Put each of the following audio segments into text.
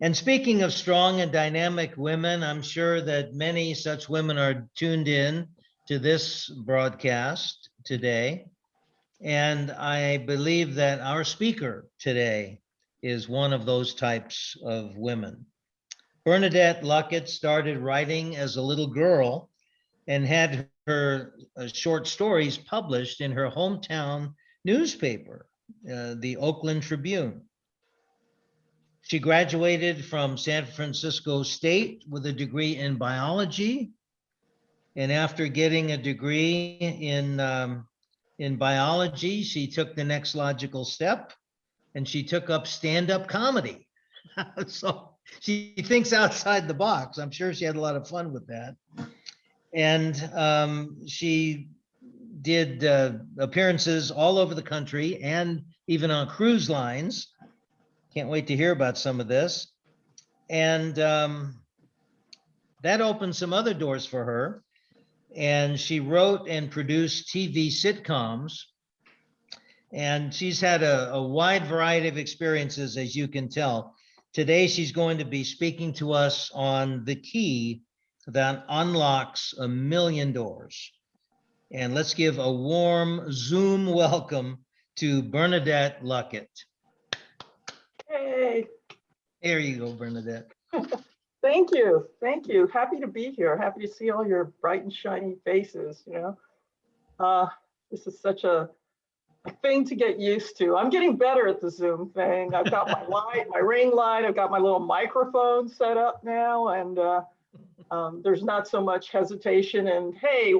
And speaking of strong and dynamic women, I'm sure that many such women are tuned in to this broadcast today. And I believe that our speaker today is one of those types of women. Bernadette Luckett started writing as a little girl and had her short stories published in her hometown newspaper, the Oakland Tribune. She graduated from San Francisco State with a degree in biology. And after getting a degree in biology, she took the next logical step and she took up stand-up comedy. So she thinks outside the box. I'm sure she had a lot of fun with that. And she did appearances all over the country and even on cruise lines. Can't wait to hear about some of this. And that opened some other doors for her. And she wrote and produced TV sitcoms. And she's had a wide variety of experiences, as you can tell. Today, she's going to be speaking to us on the key that unlocks a million doors. And let's give a warm Zoom welcome to Bernadette Luckett. Hey. There you go, Bernadette. Thank you. Thank you. Happy to be here. Happy to see all your bright and shiny faces, you know. This is such a thing to get used to. I'm getting better at the Zoom thing. I've got my light, my ring light. I've got my little microphone set up now, and there's not so much hesitation. And hey,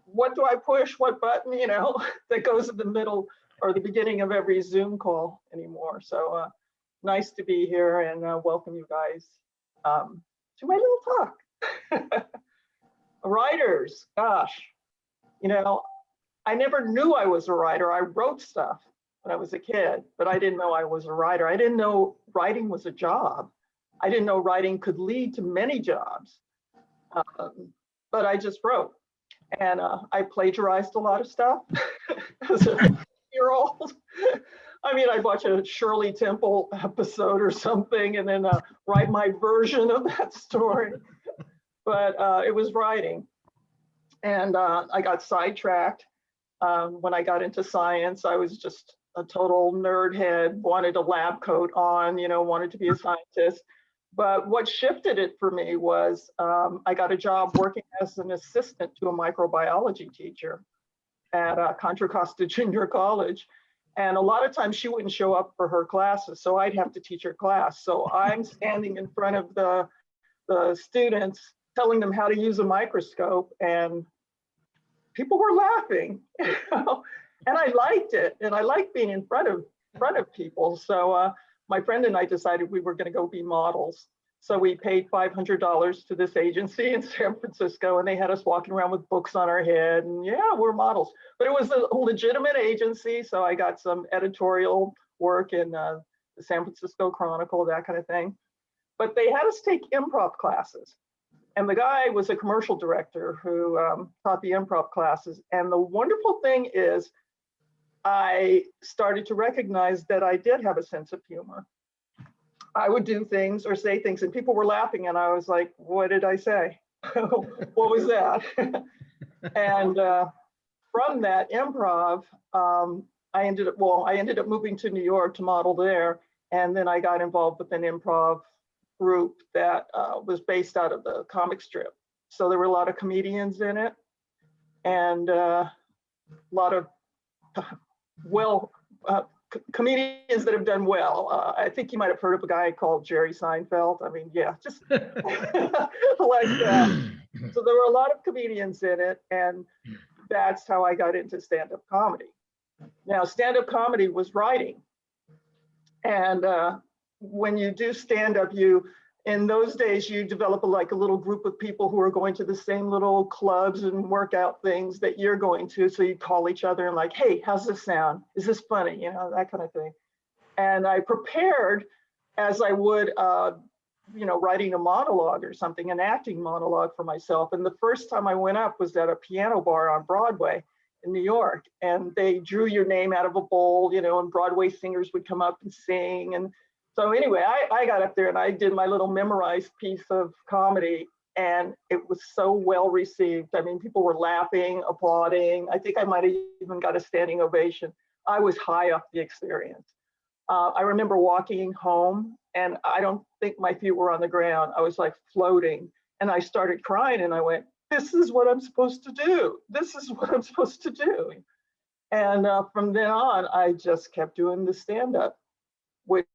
what do I push? What button? You know, that goes in the middle or the beginning of every Zoom call anymore. So nice to be here and welcome you guys to my little talk. Writers, gosh, you know, I never knew I was a writer. I wrote stuff when I was a kid, but I didn't know I was a writer. I didn't know writing was a job. I didn't know writing could lead to many jobs, but I just wrote. And I plagiarized a lot of stuff as a 8-year-old. I mean, I'd watch a Shirley Temple episode or something and then write my version of that story. But it was writing. And I got sidetracked when I got into science. I was just a total nerd head, wanted a lab coat on, you know, wanted to be a scientist. But what shifted it for me was I got a job working as an assistant to a microbiology teacher at Contra Costa Junior College. And a lot of times she wouldn't show up for her classes, so I'd have to teach her class. So I'm standing in front of the students, telling them how to use a microscope, and people were laughing, you know? And I liked it, and I liked being in front of people. So my friend and I decided we were going to go be models. So we paid $500 to this agency in San Francisco, and they had us walking around with books on our head, and yeah, we're models. But it was a legitimate agency, so I got some editorial work in the San Francisco Chronicle, that kind of thing. But they had us take improv classes. And the guy was a commercial director who taught the improv classes. And the wonderful thing is, I started to recognize that I did have a sense of humor. I would do things or say things and people were laughing and I was like, what did I say? What was that? And from that improv, I ended up moving to New York to model there. And then I got involved with an improv group that was based out of the comic strip. So there were a lot of comedians in it and a lot of comedians that have done well. I think you might have heard of a guy called Jerry Seinfeld. I mean, yeah, just like that. So there were a lot of comedians in it, and that's how I got into stand-up comedy. Now, stand-up comedy was writing. And when you do stand-up, in those days, you develop a little group of people who are going to the same little clubs and workout things that you're going to. So you call each other and like, hey, how's this sound? Is this funny? You know, that kind of thing. And I prepared as I would, writing a monologue or something, an acting monologue for myself. And the first time I went up was at a piano bar on Broadway in New York. And they drew your name out of a bowl, you know, and Broadway singers would come up and sing. And So anyway, I got up there and I did my little memorized piece of comedy, and it was so well received. I mean, people were laughing, applauding. I think I might have even got a standing ovation. I was high off the experience. I remember walking home, and I don't think my feet were on the ground. I was like floating, and I started crying, and I went, this is what I'm supposed to do. This is what I'm supposed to do. And from then on, I just kept doing the stand-up, which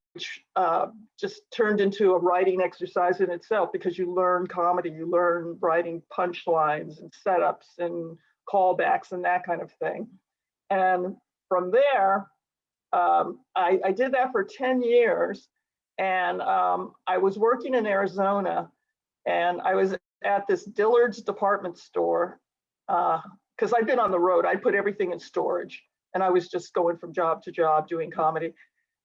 just turned into a writing exercise in itself, because you learn comedy, you learn writing punchlines and setups and callbacks and that kind of thing. And from there, I did that for 10 years. And I was working in Arizona, and I was at this Dillard's department store, because I'd been on the road. I'd put everything in storage, and I was just going from job to job doing comedy.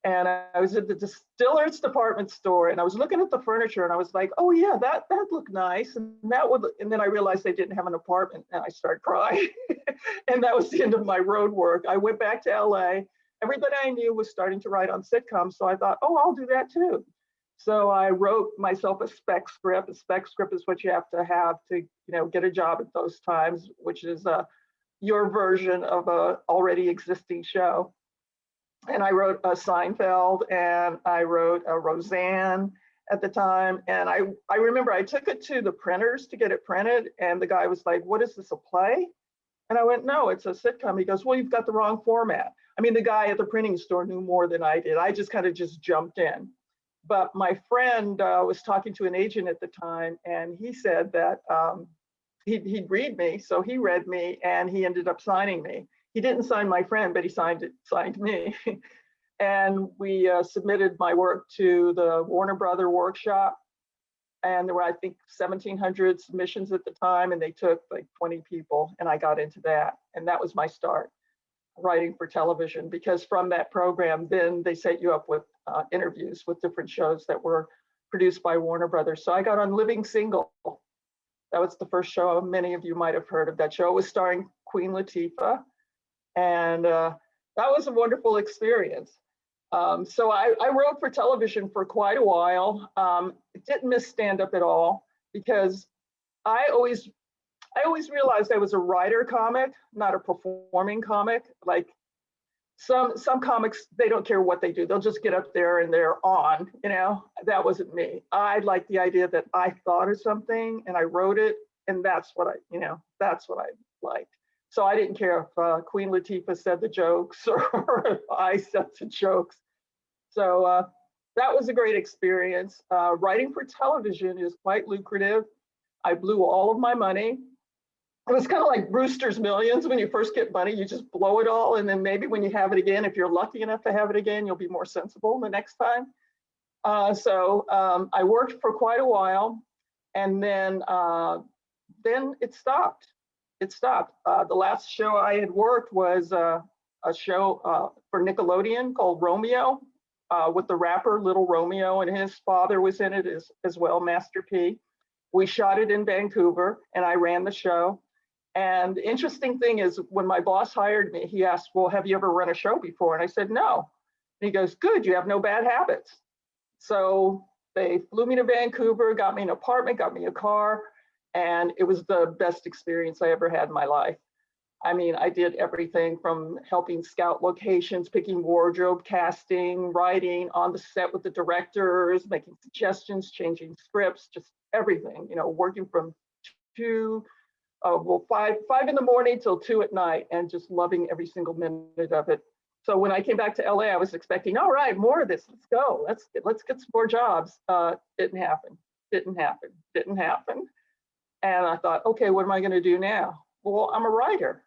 And I was at the Dillard's department store, and I was looking at the furniture, and I was like, oh yeah, that looked nice. And that would, and then I realized they didn't have an apartment, and I started crying. And that was the end of my road work. I went back to LA. Everybody I knew was starting to write on sitcoms, so I thought, oh, I'll do that too. So I wrote myself a spec script. A spec script is what you have to, get a job at those times, which is your version of a already existing show. And I wrote a Seinfeld, and I wrote a Roseanne at the time. And I remember I took it to the printers to get it printed, and the guy was like, what is this, a play? And I went, no, it's a sitcom. He goes, well, you've got the wrong format. I mean, the guy at the printing store knew more than I did. I just kind of just jumped in. But my friend was talking to an agent at the time, and he said that he'd read me. So he read me, and he ended up signing me. He didn't sign my friend, but he signed me. And we submitted my work to the Warner Brother workshop. And there were, I think, 1,700 submissions at the time, and they took like 20 people, and I got into that. And that was my start, writing for television, because from that program, then they set you up with interviews with different shows that were produced by Warner Brothers. So I got on Living Single. That was the first show. Many of you might have heard of that show. It was starring Queen Latifah. And that was a wonderful experience. So I wrote for television for quite a while. Didn't miss stand-up at all, because I always realized I was a writer comic, not a performing comic. Like some comics, they don't care what they do. They'll just get up there and they're on, that wasn't me. I liked the idea that I thought of something and I wrote it, and that's what I liked. So I didn't care if Queen Latifah said the jokes or if I said the jokes. So that was a great experience. Writing for television is quite lucrative. I blew all of my money. It was kind of like Brewster's Millions. When you first get money, you just blow it all. And then maybe when you have it again, if you're lucky enough to have it again, you'll be more sensible the next time. So I worked for quite a while, and then it stopped. The last show I had worked was a show for Nickelodeon called Romeo, with the rapper Little Romeo, and his father was in it as well, Master P. We shot it in Vancouver, and I ran the show. And the interesting thing is, when my boss hired me, he asked, well, have you ever run a show before? And I said, no. And he goes, good, you have no bad habits. So they flew me to Vancouver, got me an apartment, got me a car, and it was the best experience I ever had in my life. I mean, I did everything from helping scout locations, picking wardrobe, casting, writing on the set with the directors, making suggestions, changing scripts, just everything, working from 5 in the morning till 2 at night, and just loving every single minute of it. So when I came back to LA, I was expecting, all right, more of this, let's go, let's get some more jobs. Didn't happen. And I thought, okay, what am I gonna do now? Well, I'm a writer,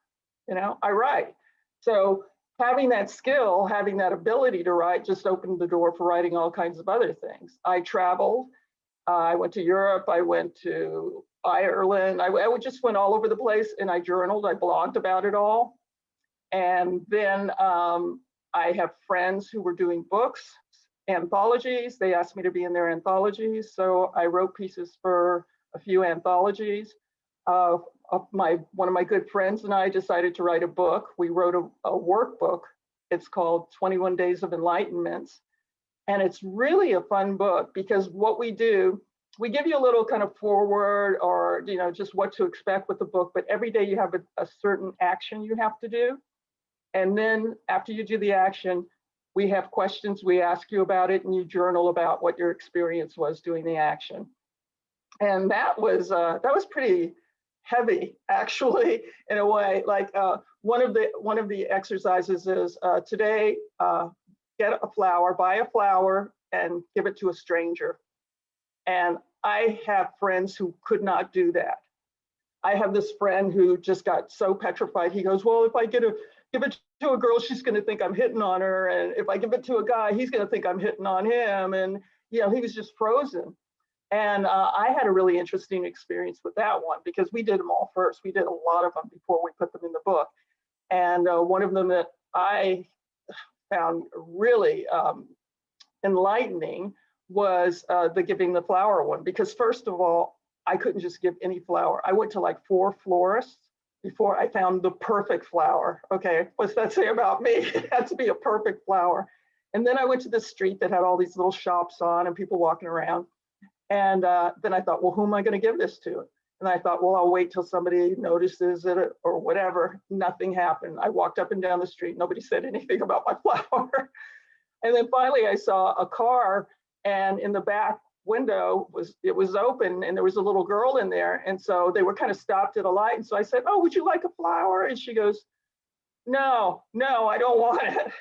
I write. So having that skill, having that ability to write just opened the door for writing all kinds of other things. I traveled, I went to Europe, I went to Ireland, I just went all over the place, and I journaled, I blogged about it all. And then I have friends who were doing books, anthologies. They asked me to be in their anthologies. So I wrote pieces for a few anthologies. One of my good friends and I decided to write a book. We wrote a workbook. It's called 21 Days of Enlightenments. And it's really a fun book because what we do, we give you a little kind of forward or, just what to expect with the book, but every day you have a certain action you have to do. And then after you do the action, we have questions we ask you about it and you journal about what your experience was doing the action. And that was pretty heavy, actually, in a way. Like one of the exercises is today, get a flower, buy a flower and give it to a stranger. And I have friends who could not do that. I have this friend who just got so petrified. He goes, well, if I give it to a girl, she's going to think I'm hitting on her. And if I give it to a guy, he's going to think I'm hitting on him. And, he was just frozen. And I had a really interesting experience with that one because we did them all first. We did a lot of them before we put them in the book. And one of them that I found really enlightening was the giving the flower one, because first of all, I couldn't just give any flower. I went to like 4 florists before I found the perfect flower. Okay, what's that say about me? It had to be a perfect flower. And then I went to this street that had all these little shops on and people walking around. And then I thought, well, who am I going to give this to? And I thought, well, I'll wait till somebody notices it or whatever. Nothing happened. I walked up and down the street. Nobody said anything about my flower. And then finally I saw a car, and in the back window was open and there was a little girl in there. And so they were kind of stopped at a light. And so I said, oh, would you like a flower? And she goes, no, I don't want it.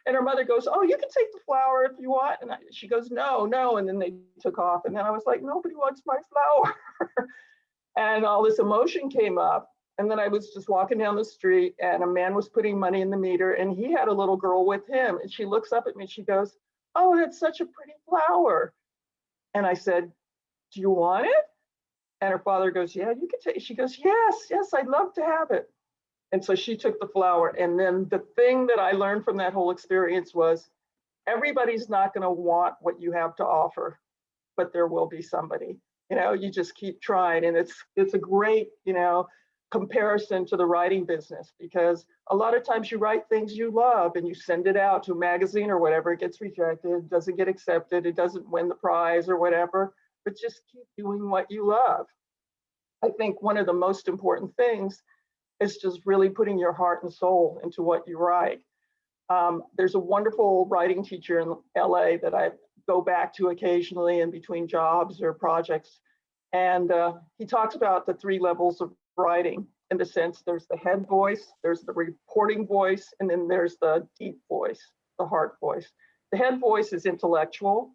And her mother goes, oh, you can take the flower if you want. And she goes, no. And then they took off. And then I was like, nobody wants my flower. And all this emotion came up. And then I was just walking down the street and a man was putting money in the meter and he had a little girl with him. And she looks up at me and she goes, oh, that's such a pretty flower. And I said, do you want it? And her father goes, yeah, you can take it. She goes, yes, I'd love to have it. And so she took the flower. And then the thing that I learned from that whole experience was everybody's not going to want what you have to offer, but there will be somebody. You just keep trying. And it's a great, comparison to the writing business, because a lot of times you write things you love and you send it out to a magazine or whatever, it gets rejected, it doesn't get accepted, it doesn't win the prize or whatever, but just keep doing what you love. I think one of the most important things is just really putting your heart and soul into what you write. There's a wonderful writing teacher in LA that I go back to occasionally in between jobs or projects. And he talks about the 3 levels of writing, in the sense there's the head voice, there's the reporting voice, and then there's the deep voice, the heart voice. The head voice is intellectual,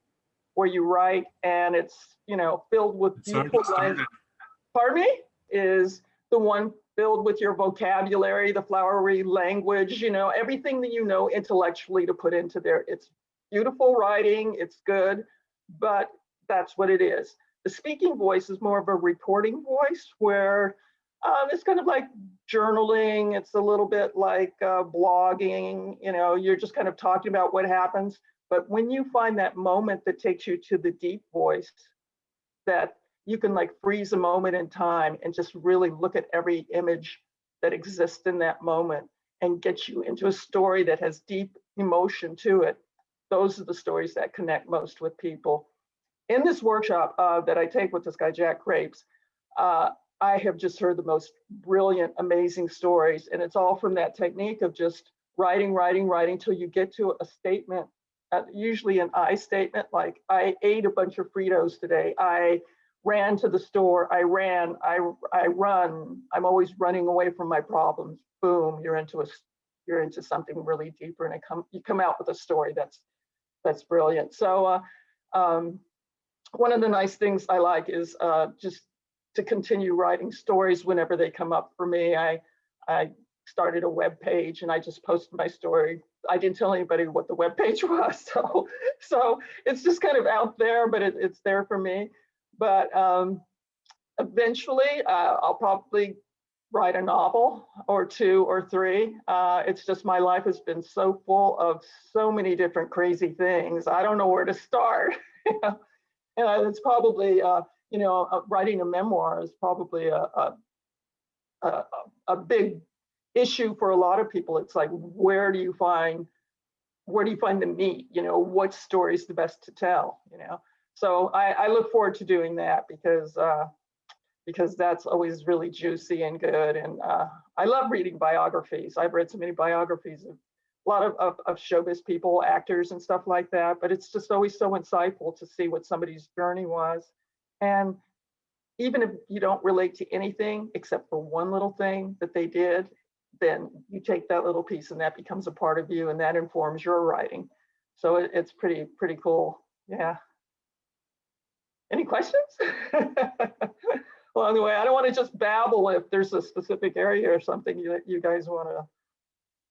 where you write and it's, filled with beautiful language. Pardon me? Is the one filled with your vocabulary, the flowery language, everything that you know intellectually to put into there. It's beautiful writing, it's good, but that's what it is. The speaking voice is more of a reporting voice, where it's kind of like journaling. It's a little bit like blogging, you're just kind of talking about what happens. But when you find that moment that takes you to the deep voice, that you can like freeze a moment in time and just really look at every image that exists in that moment and get you into a story that has deep emotion to it. Those are the stories that connect most with people. In this workshop that I take with this guy, Jack Crapes, I have just heard the most brilliant, amazing stories. And it's all from that technique of just writing till you get to a statement, usually an I statement, like I ate a bunch of Fritos today. I ran to the store. I run. I'm always running away from my problems. Boom, you're into something really deeper, and you come out with a story that's brilliant. So one of the nice things I like is just to continue writing stories whenever they come up for me. I started a web page and I just posted my story. I didn't tell anybody what the web page was, so it's just kind of out there, but it's there for me. But eventually, I'll probably write a novel or 2 or 3. It's just my life has been so full of so many different crazy things. I don't know where to start. And it's probably, writing a memoir is probably a big issue for a lot of people. It's like, where do you find where do you find the meat? What story is the best to tell? So I look forward to doing that because that's always really juicy and good. And I love reading biographies. I've read so many biographies of a lot of showbiz people, actors and stuff like that, but it's just always so insightful to see what somebody's journey was. And even if you don't relate to anything except for one little thing that they did, then you take that little piece and that becomes a part of you and that informs your writing. So it's pretty cool. Yeah. Any questions? Along the way, I don't want to just babble if there's a specific area or something that you guys want to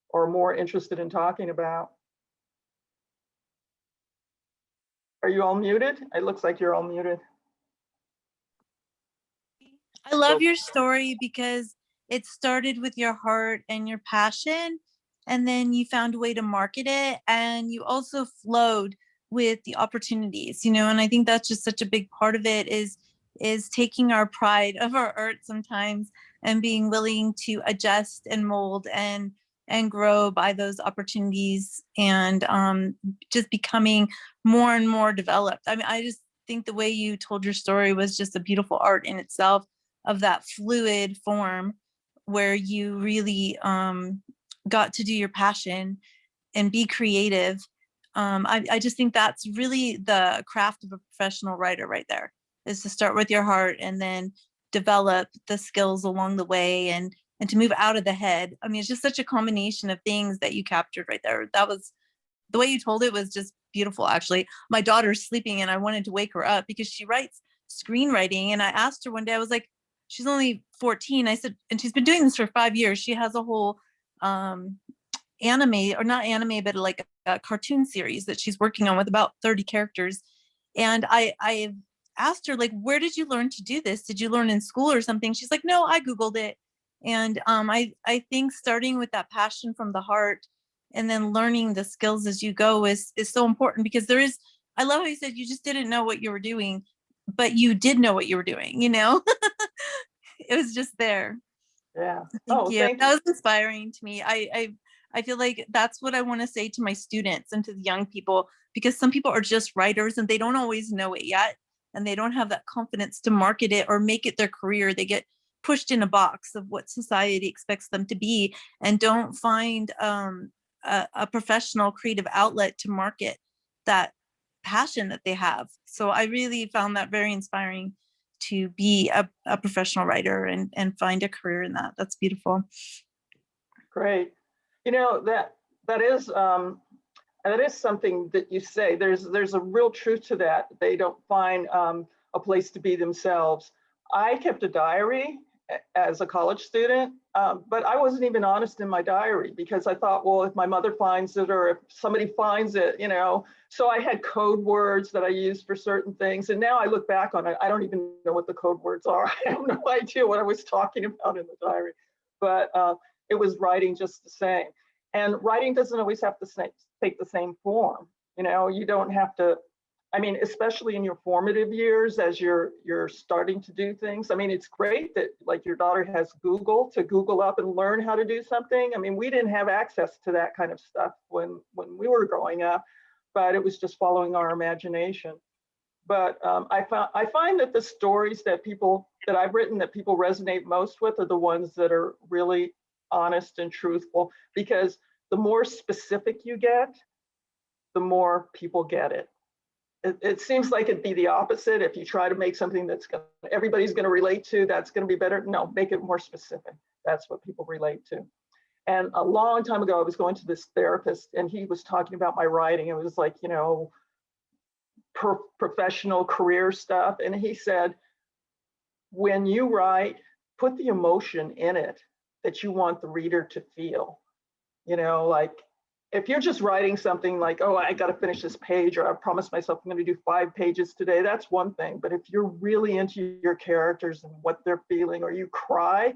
or are more interested in talking about. Are you all muted? It looks like you're all muted. I love your story because it started with your heart and your passion, and then you found a way to market it, and you also flowed with the opportunities, and I think that's just such a big part of it is taking our pride of our art sometimes and being willing to adjust and mold and grow by those opportunities, and just becoming more and more developed. I mean, I just think the way you told your story was just a beautiful art in itself, of that fluid form where you really got to do your passion and be creative. I just think that's really the craft of a professional writer right there, is to start with your heart and then develop the skills along the way and to move out of the head. I mean, it's just such a combination of things that you captured right there. That was, the way you told it was just beautiful, actually. My daughter's sleeping and I wanted to wake her up because she writes screenwriting. And I asked her one day, I was like, she's only 14. I said, and she's been doing this for 5 years. She has a whole anime, or not anime, but like a cartoon series that she's working on with about 30 characters. And I asked her, like, where did you learn to do this? Did you learn in school or something? She's like, no, I Googled it. And I think starting with that passion from the heart and then learning the skills as you go is so important, because there is, I love how you said you just didn't know what you were doing, but you did know what you were doing, It was just there. Yeah. Thank you. Thank That you. was inspiring to me. I feel like that's what I want to say to my students and to the young people, because some people are just writers and they don't always know it yet. And they don't have that confidence to market it or make it their career. They get pushed in a box of what society expects them to be and don't find a professional creative outlet to market that passion that they have. So I really found that very inspiring, to be a professional writer and find a career in that. That's beautiful. Great. That is something that you say. There's a real truth to that. They don't find a place to be themselves. I kept a diary as a college student, but I wasn't even honest in my diary because I thought, well, if my mother finds it or if somebody finds it, so I had code words that I used for certain things. And now I look back on it, I don't even know what the code words are. I have no idea what I was talking about in the diary, but it was writing just the same. And writing doesn't always have to take the same form. You don't have to, especially in your formative years, as you're starting to do things. It's great that like your daughter has Google to Google up and learn how to do something. We didn't have access to that kind of stuff when we were growing up, but it was just following our imagination. But I find that the stories that I've written that people resonate most with are the ones that are really honest and truthful, because the more specific you get, the more people get it. It seems like it'd be the opposite. If you try to make something everybody's going to relate to, that's going to be better. No, make it more specific. That's what people relate to. And a long time ago, I was going to this therapist and he was talking about my writing. It was like, professional career stuff. And he said, when you write, put the emotion in it that you want the reader to feel. Like if you're just writing something like, oh, I got to finish this page, or I promised myself I'm going to do 5 pages today, that's one thing. But if you're really into your characters and what they're feeling, or you cry,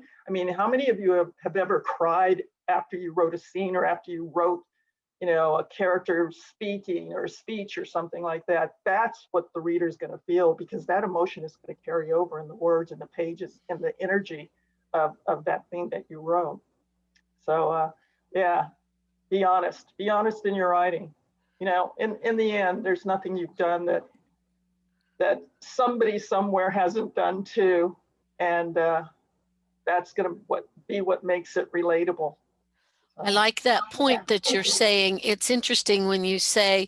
how many of you have ever cried after you wrote a scene or after you wrote, a character speaking or a speech or something like that? That's what the reader's going to feel, because that emotion is going to carry over in the words and the pages and the energy of that thing that you wrote. So yeah. Be honest in your writing. You know, in the end, there's nothing you've done that somebody somewhere hasn't done too, and that's gonna be what makes it relatable. I like that point that you're saying. It's interesting when you say,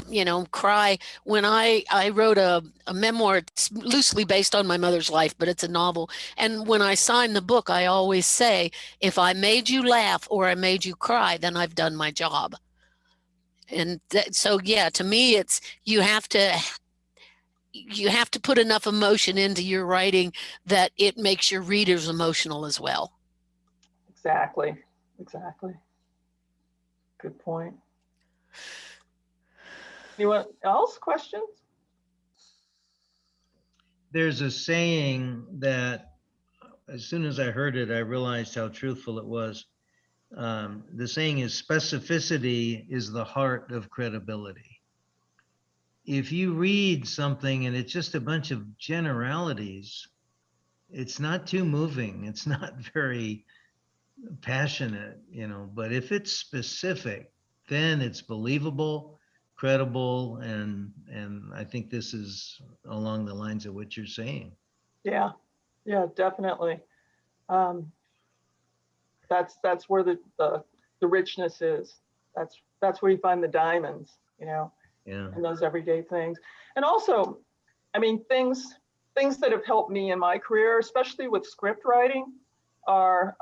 you know, cry. When I wrote a memoir, it's loosely based on my mother's life, but it's a novel. And when I sign the book, I always say, if I made you laugh or I made you cry, then I've done my job. And so, yeah, to me, it's you have to put enough emotion into your writing that it makes your readers emotional as well. Exactly. Good point. Anyone else? Questions? There's a saying that as soon as I heard it, I realized how truthful it was. The saying is, specificity is the heart of credibility. If you read something and it's just a bunch of generalities, it's not too moving. It's not very passionate, you know, but if it's specific, then it's believable, credible, and I think this is along the lines of what you're saying. Yeah, definitely. That's where the richness is. That's where you find the diamonds, you know, in those everyday things. And also, I mean, things that have helped me in my career, especially with script writing, are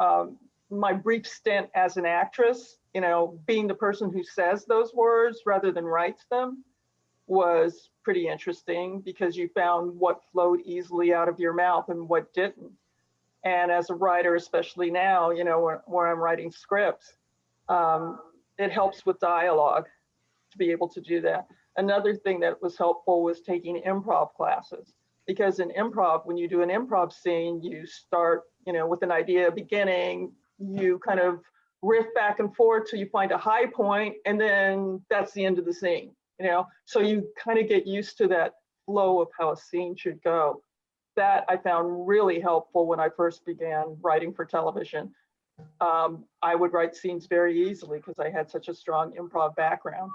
my brief stint as an actress. You know, being the person who says those words rather than writes them was pretty interesting, because you found what flowed easily out of your mouth and what didn't. And as a writer, especially now, you know, where I'm writing scripts, it helps with dialogue to be able to do that. Another thing that was helpful was taking improv classes, because in improv, when you do an improv scene, you start, you know, with an idea beginning, you kind of riff back and forth till you find a high point, and then that's the end of the scene, you know? So you kind of get used to that flow of how a scene should go. That I found really helpful when I first began writing for television. I would write scenes very easily because I had such a strong improv background.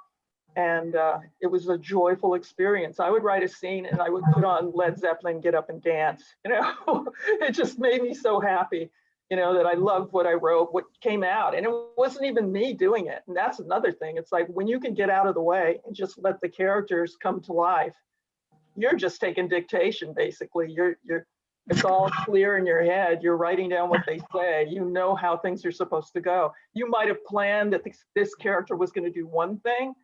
And it was a joyful experience. I would write a scene and I would put on Led Zeppelin, Get Up and Dance. You know, it just made me so happy, you know, that I loved what I wrote, what came out. And it wasn't even me doing it. And that's another thing. It's like when you can get out of the way and just let the characters come to life, you're just taking dictation, basically. It's all clear in your head. You're writing down what they say. You know how things are supposed to go. You might have planned that this character was going to do one thing,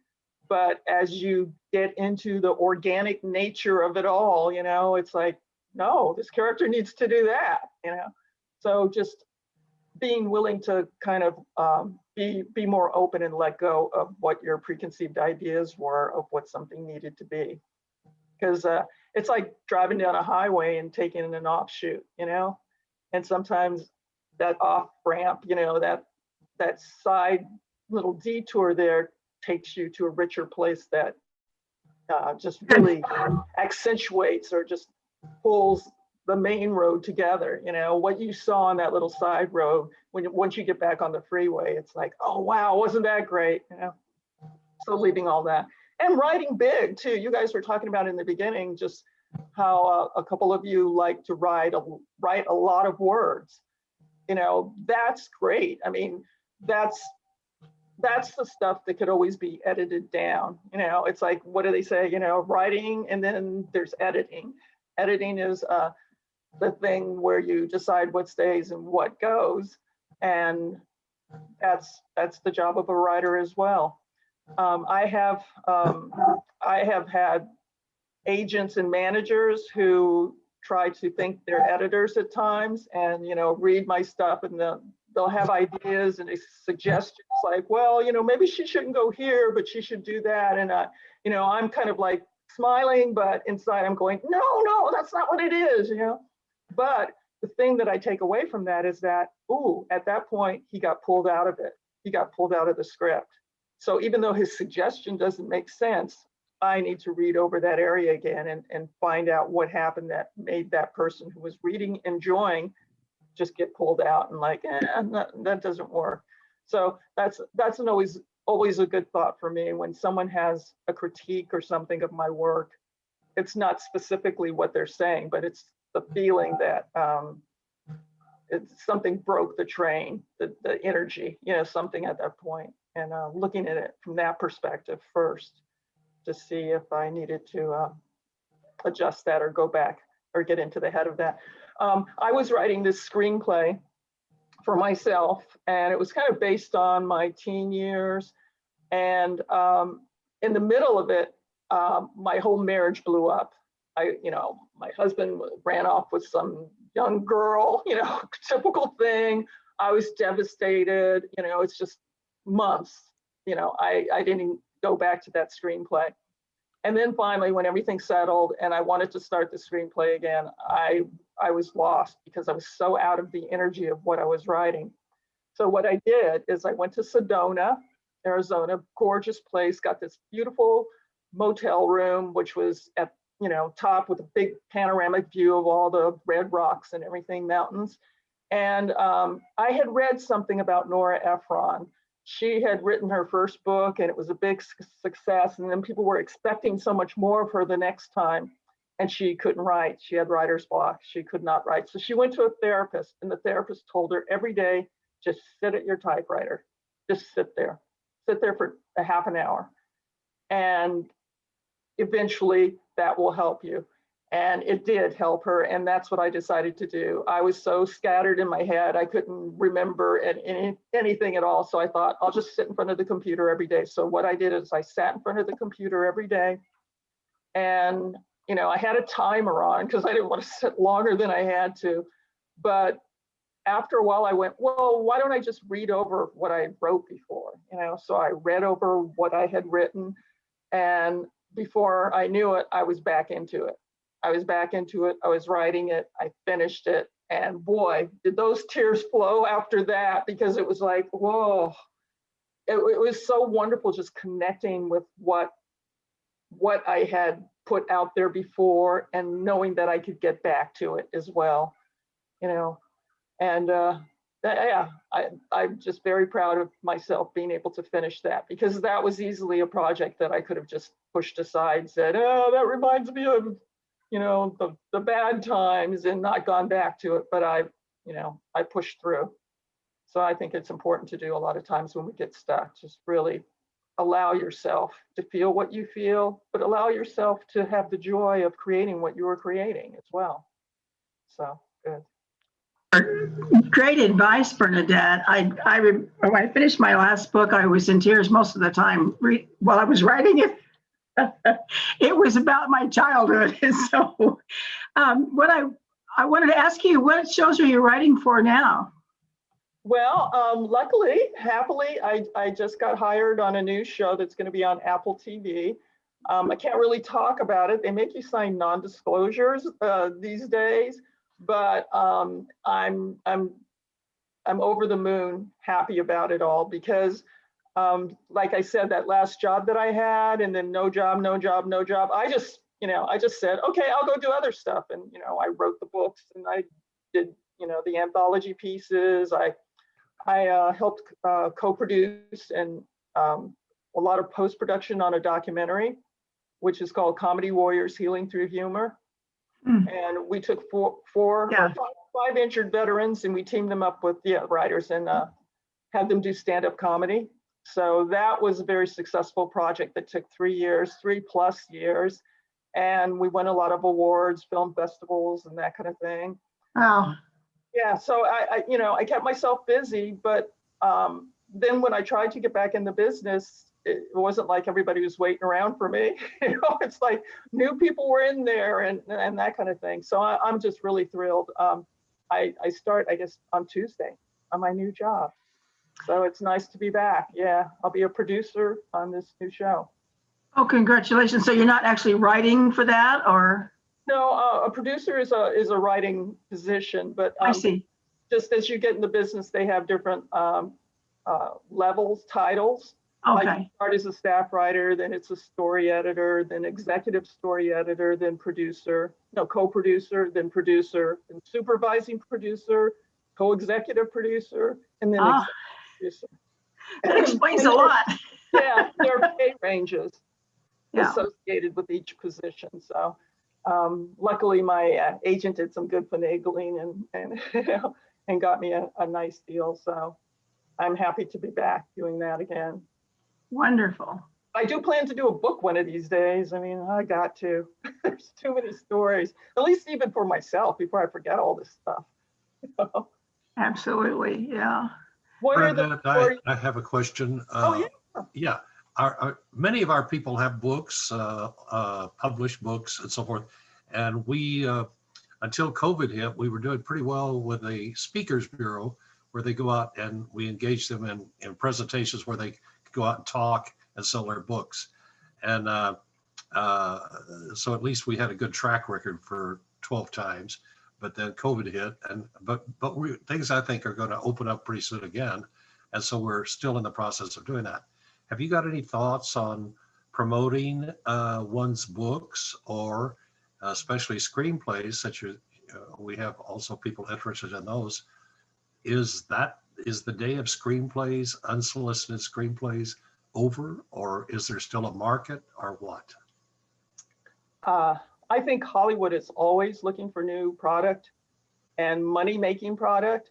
but as you get into the organic nature of it all, you know, it's like, no, this character needs to do that, you know? So just being willing to kind of be more open and let go of what your preconceived ideas were of what something needed to be. Because it's like driving down a highway and taking an offshoot, you know? And sometimes that off ramp, you know, that side little detour there takes you to a richer place that just really accentuates or just pulls the main road together. You know, what you saw on that little side road, once you get back on the freeway, it's like, oh, wow, wasn't that great? You know, so leaving all that. And writing big too. You guys were talking about in the beginning just how a couple of you like to write a lot of words. You know, that's great. I mean, that's the stuff that could always be edited down. You know, it's like, what do they say? You know, writing and then there's editing. Editing is the thing where you decide what stays and what goes, and that's the job of a writer as well. I have had agents and managers who try to think they're editors at times, and you know, read my stuff, and they'll have ideas and suggestions like, well, you know, maybe she shouldn't go here, but she should do that. And you know, I'm kind of like smiling, but inside I'm going, no, that's not what it is, you know. But the thing that I take away from that is that, ooh, at that point he got pulled out of it. He got pulled out of the script. So even though his suggestion doesn't make sense, I need to read over that area again and find out what happened that made that person who was reading, enjoying, just get pulled out and like, that doesn't work. So that's an always always a good thought for me when someone has a critique or something of my work. It's not specifically what they're saying, but it's the feeling that it's something broke the train, the energy, something at that point. And looking at it from that perspective first to see if I needed to adjust that or go back or get into the head of that. I was writing this screenplay for myself, and it was kind of based on my teen years. And in the middle of it, my whole marriage blew up. My husband ran off with some young girl, typical thing. I was devastated, it's just months, I didn't go back to that screenplay. And then finally, when everything settled and I wanted to start the screenplay again, I was lost because I was so out of the energy of what I was writing. So what I did is I went to Sedona, Arizona, gorgeous place, got this beautiful motel room, which was at top with a big panoramic view of all the red rocks and everything, mountains. And I had read something about Nora Ephron. She had written her first book and it was a big success. And then people were expecting so much more of her the next time. And she couldn't write. She had writer's block. She could not write. So she went to a therapist, and the therapist told her every day, just sit at your typewriter. Just sit there for a half an hour. And eventually that will help you. And it did help her. And that's what I decided to do. I was so scattered in my head, I couldn't remember anything at all. So I thought, I'll just sit in front of the computer every day. So what I did is I sat in front of the computer every day. And, I had a timer on because I didn't want to sit longer than I had to. But after a while I went, well, why don't I just read over what I wrote before? So I read over what I had written. And before I knew it, I was back into it. I was writing it. I finished it. And boy, did those tears flow after that, because it was like, whoa, it was so wonderful just connecting with what I had put out there before and knowing that I could get back to it as well, and yeah, I'm just very proud of myself being able to finish that, because that was easily a project that I could have just pushed aside, said, oh, that reminds me of the bad times, and not gone back to it. But I pushed through. So I think it's important to do a lot of times when we get stuck, just really allow yourself to feel what you feel, but allow yourself to have the joy of creating what you were creating as well. So good. Great advice, Bernadette. When I finished my last book, I was in tears most of the time while I was writing it. It was about my childhood. So what I wanted to ask you, what shows are you writing for now? Well, luckily, happily, I just got hired on a new show that's going to be on Apple TV. I can't really talk about it. They make you sign non-disclosures these days, but I'm over the moon happy about it all, because like I said, that last job that I had, and then no job, I just said, okay, I'll go do other stuff. And, I wrote the books, and I did, the anthology pieces. I helped co-produce and a lot of post-production on a documentary, which is called Comedy Warriors Healing Through Humor. And we took five injured veterans, and we teamed them up with writers, and had them do stand-up comedy. So that was a very successful project that took 3+ years. And we won a lot of awards, film festivals, and that kind of thing. Wow. Yeah, so I kept myself busy, but then when I tried to get back in the business, it wasn't like everybody was waiting around for me. It's like new people were in there and that kind of thing. So I'm just really thrilled. I start, I guess, on Tuesday on my new job. So it's nice to be back. Yeah, I'll be a producer on this new show. Oh, congratulations. So you're not actually writing for that, or? No, a producer is a writing position, but I see. Just as you get in the business, they have different levels, titles. Okay. Like you start as a staff writer, then it's a story editor, then executive story editor, then producer, co-producer, then producer, then supervising producer, co-executive producer, and then executive producer. That explains a lot. Yeah, there are pay ranges Yeah. associated with each position. So luckily my agent did some good finagling and you know, and got me a nice deal. So I'm happy to be back doing that again. Wonderful. I do plan to do a book one of these days. I mean, I got to. There's too many stories, at least even for myself, before I forget all this stuff. Absolutely. Yeah. What are the Bernadette, stories? I have a question. Oh, yeah. Yeah, many of our people have books, published books and so forth. And we, until COVID hit, we were doing pretty well with a speakers bureau where they go out and we engage them in presentations where they go out and talk and sell their books. And so at least we had a good track record for 12 times, but then COVID hit, but things I think are going to open up pretty soon again. And so we're still in the process of doing that. Have you got any thoughts on promoting one's books or especially screenplays, such as we have also people interested in those? Is the day of screenplays, unsolicited screenplays, over, or is there still a market, or what? I think Hollywood is always looking for new product and money-making product.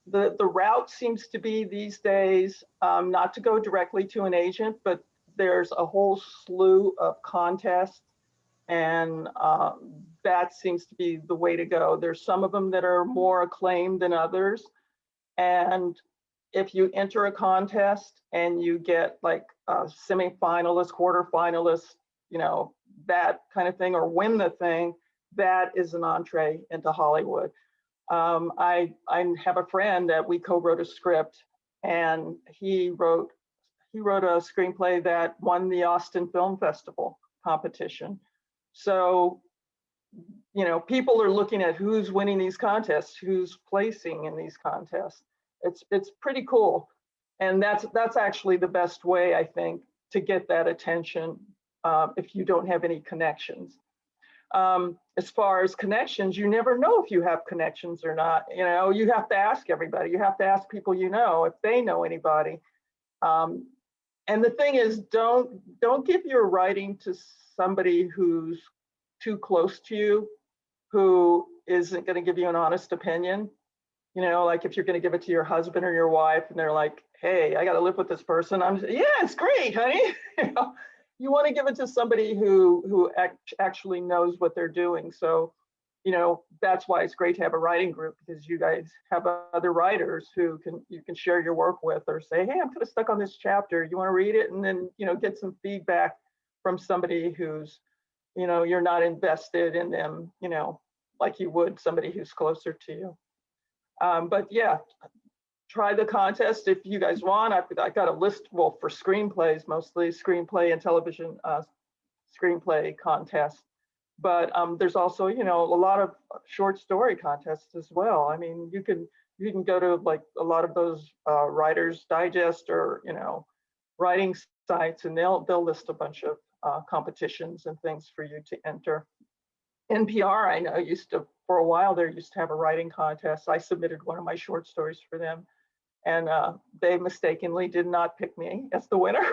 The route seems to be these days not to go directly to an agent, but there's a whole slew of contests, and that seems to be the way to go. There's some of them that are more acclaimed than others, and if you enter a contest and you get like a semi-finalist, quarter-finalist, you know, that kind of thing, or win the thing, that is an entree into Hollywood. I have a friend that we co-wrote a script, and he wrote a screenplay that won the Austin Film Festival competition. So, you know, people are looking at who's winning these contests, who's placing in these contests. It's pretty cool, and that's actually the best way, I think, to get that attention if you don't have any connections. As far as connections, you never know if you have connections or not. You know, you have to ask everybody. You have to ask people you know if they know anybody. And the thing is, don't give your writing to somebody who's too close to you, who isn't going to give you an honest opinion. You know, like if you're going to give it to your husband or your wife, and they're like, "Hey, I got to live with this person." Yeah, it's great, honey. You know, you want to give it to somebody who actually knows what they're doing. So, you know, that's why it's great to have a writing group, because you guys have other writers who you can share your work with, or say, "Hey, I'm kind of stuck on this chapter. You want to read it?" And then, you know, get some feedback from somebody who's, you know, you're not invested in them, you know, like you would somebody who's closer to you. But yeah, try the contest if you guys want. I've got a list, well, for screenplays, mostly screenplay and television screenplay contests. But there's also, you know, a lot of short story contests as well. I mean, you can go to like a lot of those Writers Digest or, you know, writing sites, and they'll list a bunch of competitions and things for you to enter. NPR, I know, for a while there used to have a writing contest. I submitted one of my short stories for them, and they mistakenly did not pick me as the winner.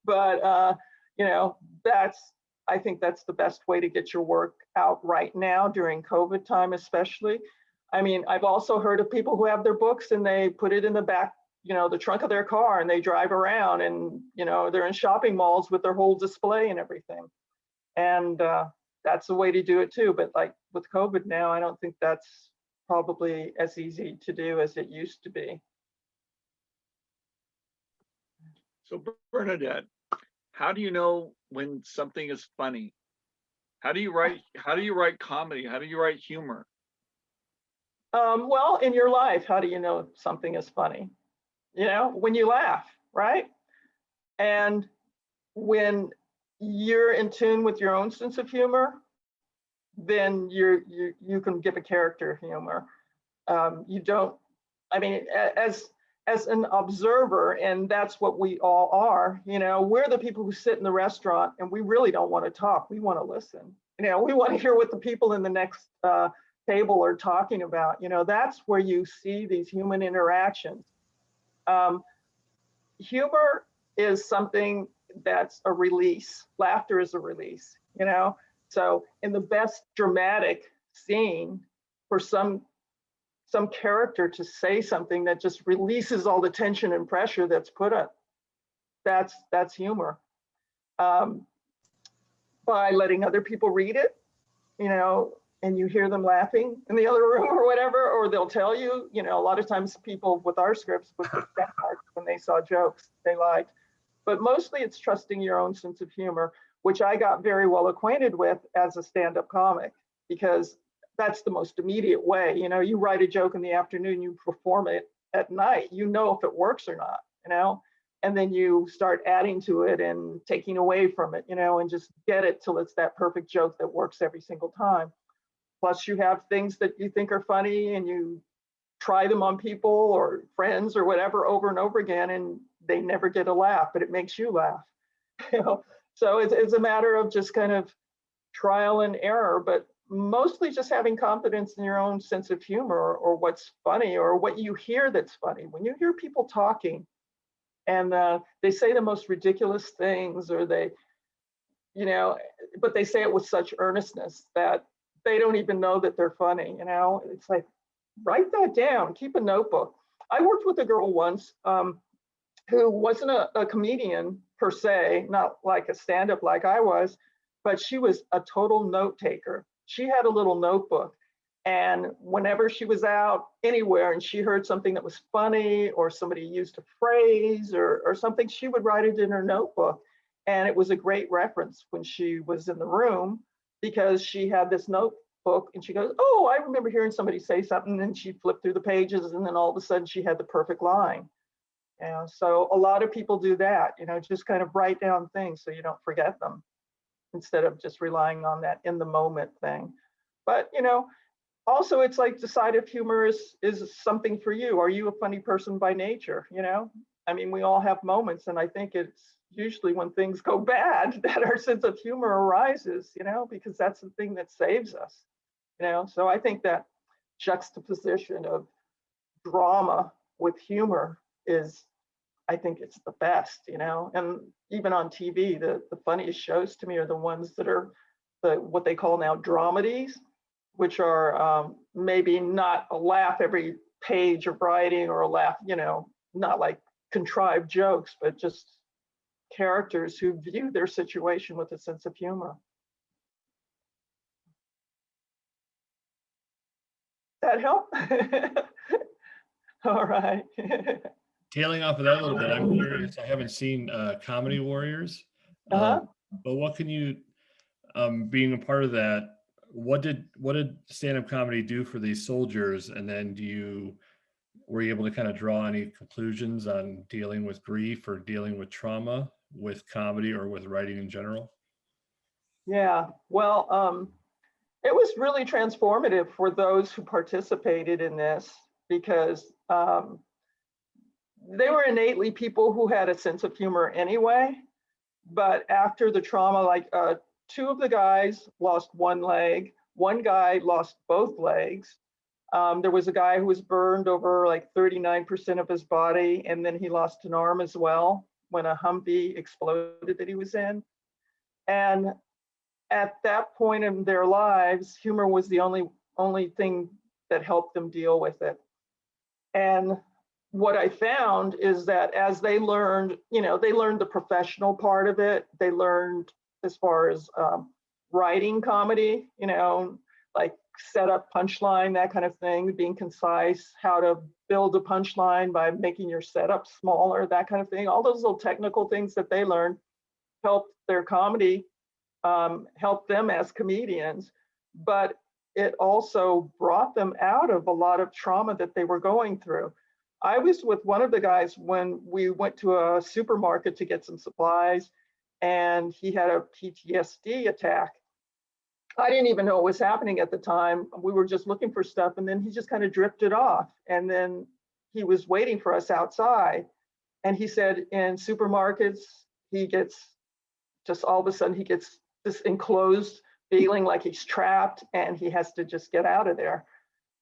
But you know, I think that's the best way to get your work out right now during COVID time, especially. I mean, I've also heard of people who have their books and they put it in the back, you know, the trunk of their car, and they drive around, and, you know, they're in shopping malls with their whole display and everything. And that's a way to do it too. But like with COVID now, I don't think that's probably as easy to do as it used to be. So Bernadette, how do you know when something is funny? How do you write comedy? How do you write humor? Well, in your life, how do you know something is funny? You know, when you laugh, right? And when you're in tune with your own sense of humor, then you can give a character humor. You don't, I mean, as an observer, and that's what we all are, you know, we're the people who sit in the restaurant and we really don't want to talk. We want to listen. You know, we want to hear what the people in the next table are talking about. You know, that's where you see these human interactions. Humor is something that's a release. Laughter is a release, you know? So in the best dramatic scene, for some character to say something that just releases all the tension and pressure that's put up, that's humor. By letting other people read it, you know, and you hear them laughing in the other room or whatever, or they'll tell you, you know, a lot of times people with our scripts would put check marks when they saw jokes they liked. But mostly it's trusting your own sense of humor, which I got very well acquainted with as a stand-up comic, because that's the most immediate way. You know, you write a joke in the afternoon, you perform it at night, you know if it works or not, you know, and then you start adding to it and taking away from it, you know, and just get it till it's that perfect joke that works every single time. Plus you have things that you think are funny and you try them on people or friends or whatever over and over again, and they never get a laugh, but it makes you laugh. You know, so it's a matter of just kind of trial and error, but mostly just having confidence in your own sense of humor, or what's funny, or what you hear that's funny. When you hear people talking and they say the most ridiculous things, or they, you know, but they say it with such earnestness that they don't even know that they're funny, you know? It's like, write that down, keep a notebook. I worked with a girl once who wasn't a comedian per se, not like a stand-up like I was, but she was a total note taker. She had a little notebook, and whenever she was out anywhere and she heard something that was funny, or somebody used a phrase or something, she would write it in her notebook. And it was a great reference when she was in the room, because she had this notebook and she goes, oh, I remember hearing somebody say something, and she flipped through the pages, and then all of a sudden she had the perfect line. You know, so a lot of people do that, you know, just kind of write down things so you don't forget them, instead of just relying on that in the moment thing. But, you know, also it's like, decide if humor is something for you. Are you a funny person by nature? You know, I mean, we all have moments, and I think it's usually when things go bad that our sense of humor arises, you know, because that's the thing that saves us, you know. So I think that juxtaposition of drama with humor is, I think it's the best, you know. And even on TV, the funniest shows to me are the ones that are what they call now dramedies, which are maybe not a laugh every page of writing, or a laugh, you know, not like contrived jokes, but just characters who view their situation with a sense of humor. That help? All right. Tailing off of that a little bit, I'm curious. I haven't seen Comedy Warriors, Uh-huh. but what can you, being a part of that, what did stand-up comedy do for these soldiers? And then were you able to kind of draw any conclusions on dealing with grief or dealing with trauma with comedy or with writing in general? Yeah, well, it was really transformative for those who participated in this, because they were innately people who had a sense of humor anyway. But after the trauma, like two of the guys lost one leg, one guy lost both legs. There was a guy who was burned over like 39% of his body, and then he lost an arm as well when a Humvee exploded that he was in. And at that point in their lives, humor was the only thing that helped them deal with it. And what I found is that as they learned, you know, they learned the professional part of it. They learned as far as writing comedy, you know, like set up punchline, that kind of thing, being concise, how to build a punchline by making your setup smaller, that kind of thing. All those little technical things that they learned helped their comedy, helped them as comedians, but it also brought them out of a lot of trauma that they were going through. I was with one of the guys when we went to a supermarket to get some supplies, and he had a PTSD attack. I didn't even know what was happening at the time. We were just looking for stuff, and then he just kind of drifted off. And then he was waiting for us outside. And he said in supermarkets, he gets just all of a sudden, he gets this enclosed feeling like he's trapped, and he has to just get out of there.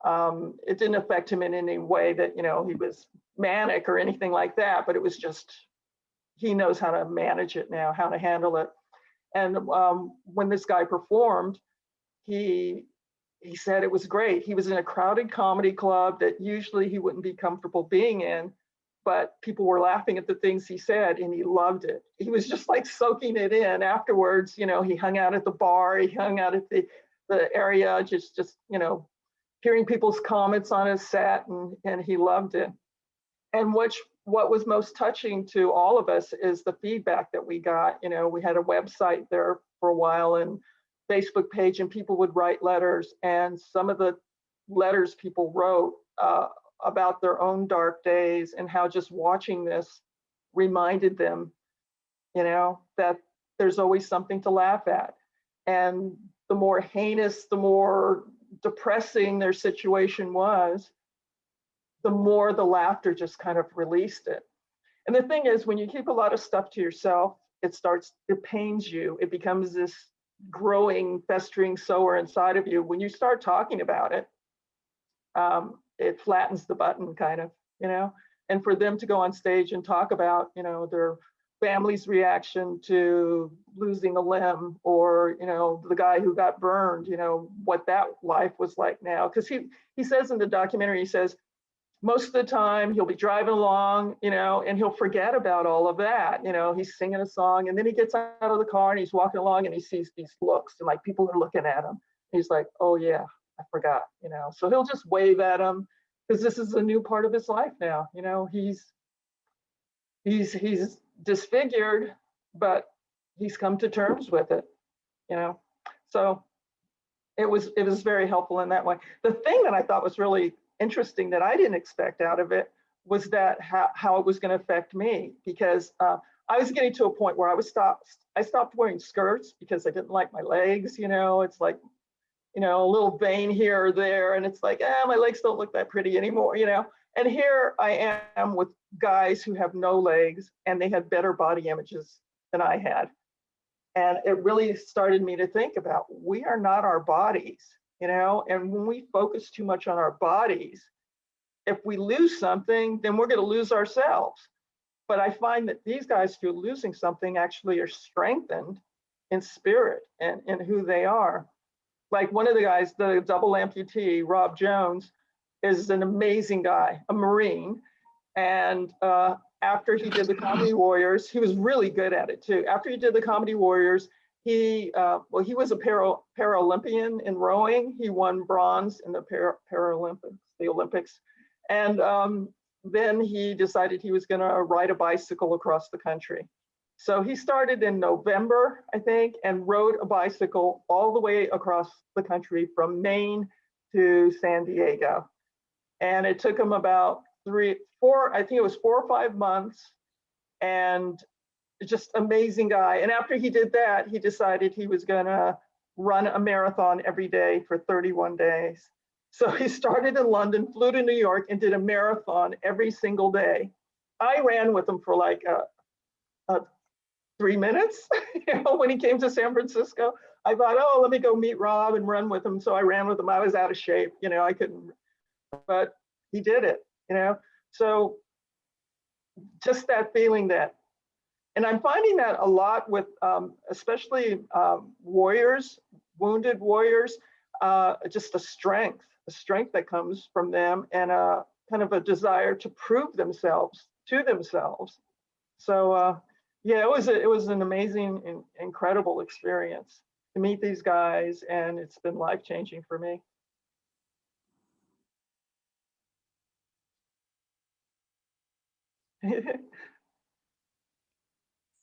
It didn't affect him in any way that, you know, he was manic or anything like that, but it was just, he knows how to manage it now, how to handle it. And when this guy performed, he said it was great. He was in a crowded comedy club that usually he wouldn't be comfortable being in, but people were laughing at the things he said and he loved it. He was just like soaking it in. Afterwards, you know, he hung out at the bar, he hung out at the area, just, you know, hearing people's comments on his set, and he loved it. And what was most touching to all of us is the feedback that we got. You know, we had a website there for a while and Facebook page, and people would write letters, and some of the letters people wrote about their own dark days and how just watching this reminded them, you know, that there's always something to laugh at. And the more heinous, the more depressing their situation was, the more the laughter just kind of released it. And the thing is, when you keep a lot of stuff to yourself, it pains you. It becomes this growing, festering sore inside of you. When you start talking about it, it flattens the button kind of, you know. And for them to go on stage and talk about, you know, their family's reaction to losing a limb, or, you know, the guy who got burned, you know, what that life was like now. Because he says in the documentary, he says, most of the time he'll be driving along, you know, and he'll forget about all of that. You know, he's singing a song, and then he gets out of the car and he's walking along and he sees these looks, and like people are looking at him. He's like, oh yeah, I forgot, you know. So he'll just wave at them because this is a new part of his life now. You know, he's disfigured, but he's come to terms with it, you know. So it was very helpful in that way. The thing that I thought was really interesting that I didn't expect out of it was that how it was going to affect me, because I was getting to a point where I stopped wearing skirts because I didn't like my legs, you know. It's like, you know, a little vein here or there, and it's like, my legs don't look that pretty anymore, you know. And here I am with guys who have no legs, and they had better body images than I had. And it really started me to think about, we are not our bodies, you know. And when we focus too much on our bodies, if we lose something, then we're going to lose ourselves. But I find that these guys, through losing something, actually are strengthened in spirit and in who they are. Like one of the guys, the double amputee, Rob Jones, is an amazing guy, a Marine. And after he did the Comedy Warriors, he was really good at it too. After he did the Comedy Warriors, he was a Paralympian in rowing. He won bronze in the Paralympics, the Olympics. And then he decided he was going to ride a bicycle across the country. So he started in November, I think, and rode a bicycle all the way across the country from Maine to San Diego. And it took him about 4 or 5 months, and just amazing guy. And after he did that, he decided he was gonna run a marathon every day for 31 days. So he started in London, flew to New York, and did a marathon every single day. I ran with him for like 3 minutes. You know, when he came to San Francisco, I thought, oh, let me go meet Rob and run with him. So I ran with him. I was out of shape, you know, I couldn't, but he did it, you know. So just that feeling that, and I'm finding that a lot with especially warriors, wounded warriors, just a strength that comes from them, and a kind of a desire to prove themselves to themselves. So yeah, it was an amazing and incredible experience to meet these guys, and it's been life-changing for me.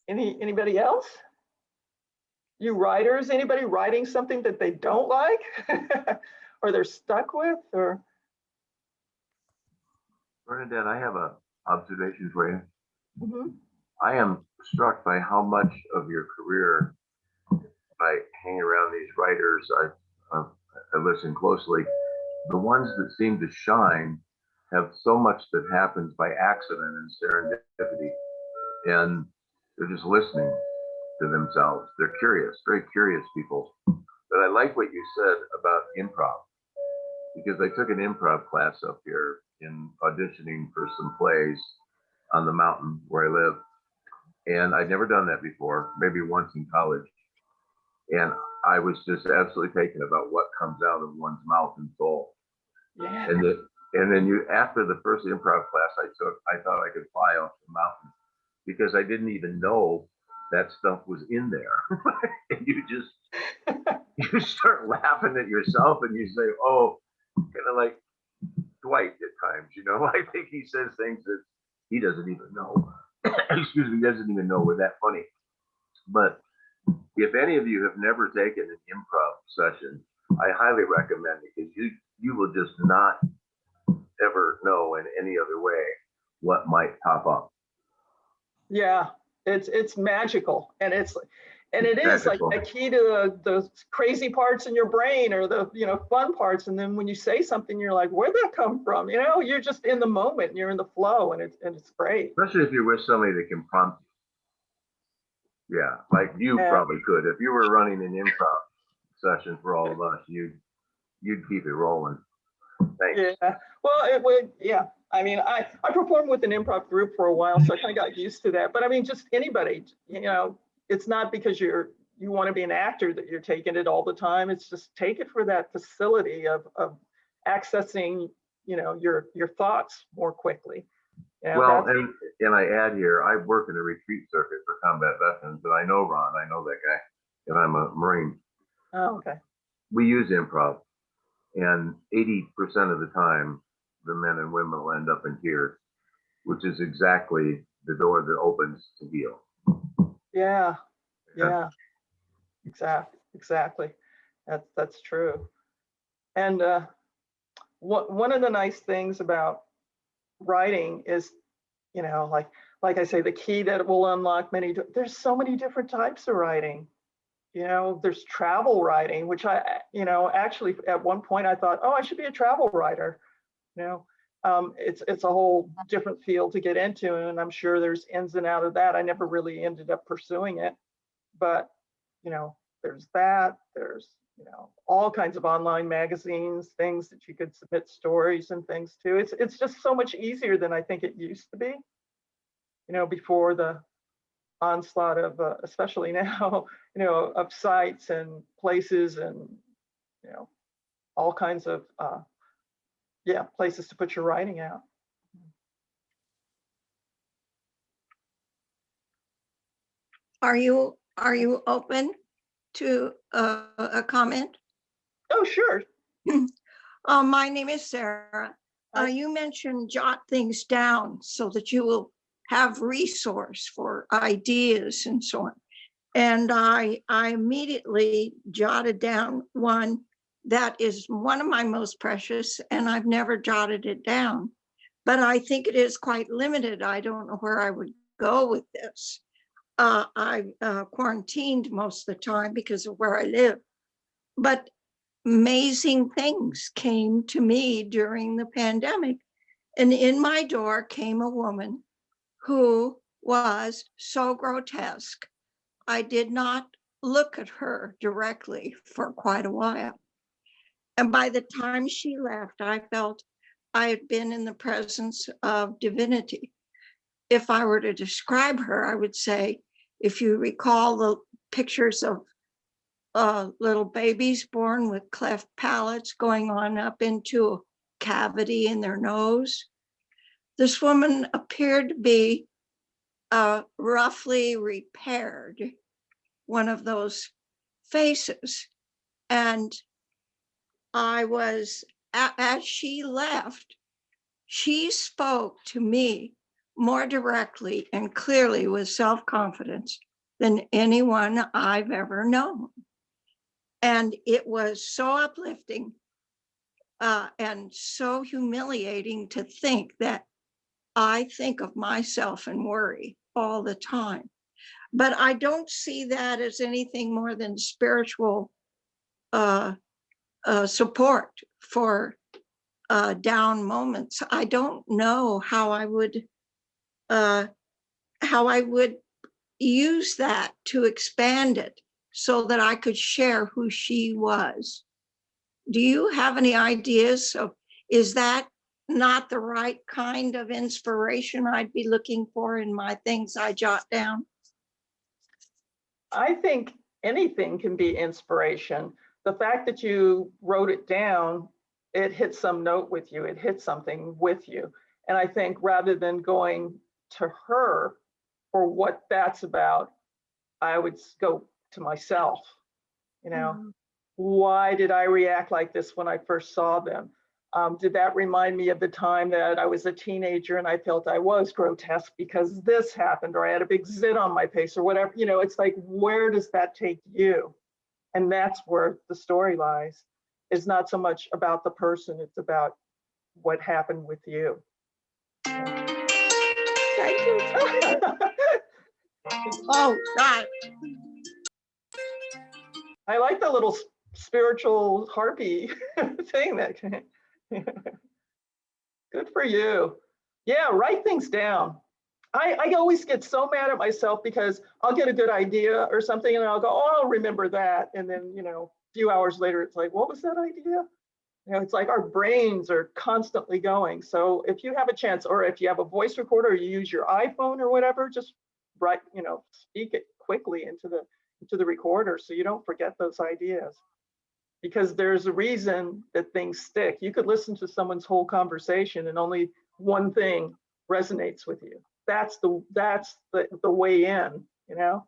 Anybody else? You writers, anybody writing something that they don't like or they're stuck with? Or Bernadette, I have a observation for you. mm-hmm. I am struck by how much of your career, by hanging around these writers, I listen closely. The ones that seem to shine have so much that happens by accident and serendipity, and they're just listening to themselves. They're curious, very curious people. But I like what you said about improv. because I took an improv class up here in auditioning for some plays on the mountain where I live. And I'd never done that before, maybe once in college. And I was just absolutely taken about what comes out of one's mouth and soul. Yeah. And then after the first improv class I took, I thought I could fly off the mountain because I didn't even know that stuff was in there. And you start laughing at yourself and you say, oh, kind of like Dwight at times, I think he says things that he doesn't even know. Excuse me, he doesn't even know we're that funny. But if any of you have never taken an improv session, I highly recommend it because you will just not ever know in any other way what might pop up. Yeah, it's magical, and it is like a key to the crazy parts in your brain or the fun parts. And then when you say something, you're like, where'd that come from? You're just in the moment and you're in the flow, and it's great. Especially if you're with somebody that can prompt you. Yeah, like you probably could. If you were running an improv session for all of us, you'd keep it rolling. Thanks. Yeah. Well, it would. Yeah. I mean, I performed with an improv group for a while, so I kind of got used to that. But I mean, just anybody, it's not because you want to be an actor that you're taking it all the time. It's just take it for that facility of accessing, your thoughts more quickly. Well, and I add here, I work in a retreat circuit for combat veterans, and I know Ron, I know that guy, and I'm a Marine. Oh, okay. We use improv, and 80% of the time, the men and women will end up in tears, which is exactly the door that opens to heal. Yeah. Exactly. That's true. And one of the nice things about writing is, like I say, the key that will unlock there's so many different types of writing. There's travel writing, which I actually at one point I thought, oh, I should be a travel writer. It's a whole different field to get into, and I'm sure there's ins and outs of that. I never really ended up pursuing it, but there's that. There's all kinds of online magazines, things that you could submit stories and things to. It's just so much easier than I think it used to be. Before the onslaught of, especially now, of sites and places and all kinds of places to put your writing out. Are you open to a comment? Oh, sure. My name is Sarah. You mentioned jot things down so that you will have resource for ideas and so on. And I immediately jotted down one that is one of my most precious, and I've never jotted it down, but I think it is quite limited. I don't know where I would go with this. I quarantined most of the time because of where I live, but amazing things came to me during the pandemic. And in my door came a woman who was so grotesque. I did not look at her directly for quite a while. And by the time she left, I felt I had been in the presence of divinity. If I were to describe her, I would say, if you recall the pictures of little babies born with cleft palates going on up into a cavity in their nose, this woman appeared to be roughly repaired, one of those faces. And I was, as she left, she spoke to me more directly and clearly with self-confidence than anyone I've ever known. And it was so uplifting and so humiliating to think that I think of myself and worry all the time. But I don't see that as anything more than spiritual support for down moments. I don't know how I would use that to expand it so that I could share who she was. do you have any ideas of, is that not the right kind of inspiration I'd be looking for in my things I jot down? I think anything can be inspiration. The fact that you wrote it down, it hit some note with you, it hit something with you. And I think rather than going to her for what that's about, I would go to myself. You know, why did I react like this when I first saw them? Did that remind me of the time that I was a teenager and I felt I was grotesque because this happened, or I had a big zit on my face or whatever? You know, it's like, where does that take you? And that's where the story lies. It's not so much about the person, it's about what happened with you. Thank you. Oh, God. I like the little spiritual harpy thing that good for you. Yeah, write things down. I always get so mad at myself because I'll get a good idea or something and I'll go, oh, I'll remember that. And then, you know, a few hours later, it's like, what was that idea? You know, it's like our brains are constantly going. So if you have a chance, or if you have a voice recorder, or you use your iPhone or whatever, just write, you know, speak it quickly into the recorder so you don't forget those ideas. Because there's a reason that things stick. You could listen to someone's whole conversation and only one thing resonates with you. That's the way in, you know?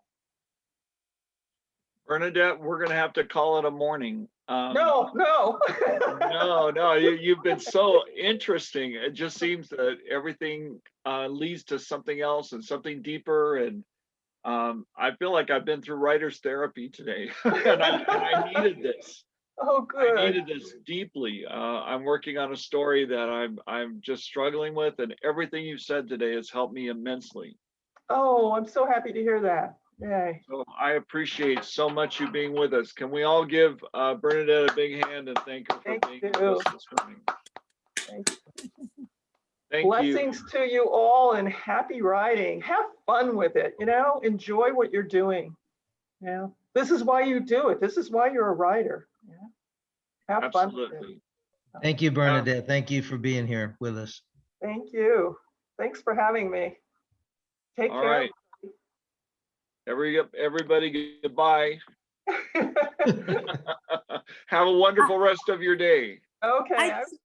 Bernadette, we're gonna have to call it a morning. No. No, you've been so interesting. It just seems that everything leads to something else and something deeper. And I feel like I've been through writer's therapy today, and I needed this. Oh, good. I needed this deeply. I'm working on a story that I'm just struggling with, and everything you've said today has helped me immensely. Oh, I'm so happy to hear that. Yay. So I appreciate so much you being with us. Can we all give Bernadette a big hand and thank her for being with us this morning? Thank you. Thank Blessings to you all and happy writing. Have fun with it, you know, enjoy what you're doing. You know, this is why you do it. This is why you're a writer. Yeah. Have fun with it. Absolutely. Thank you, Bernadette. Thank you for being here with us. Thank you. Thanks for having me. Take All care. right. Everybody, goodbye. Have a wonderful rest of your day. Okay. I just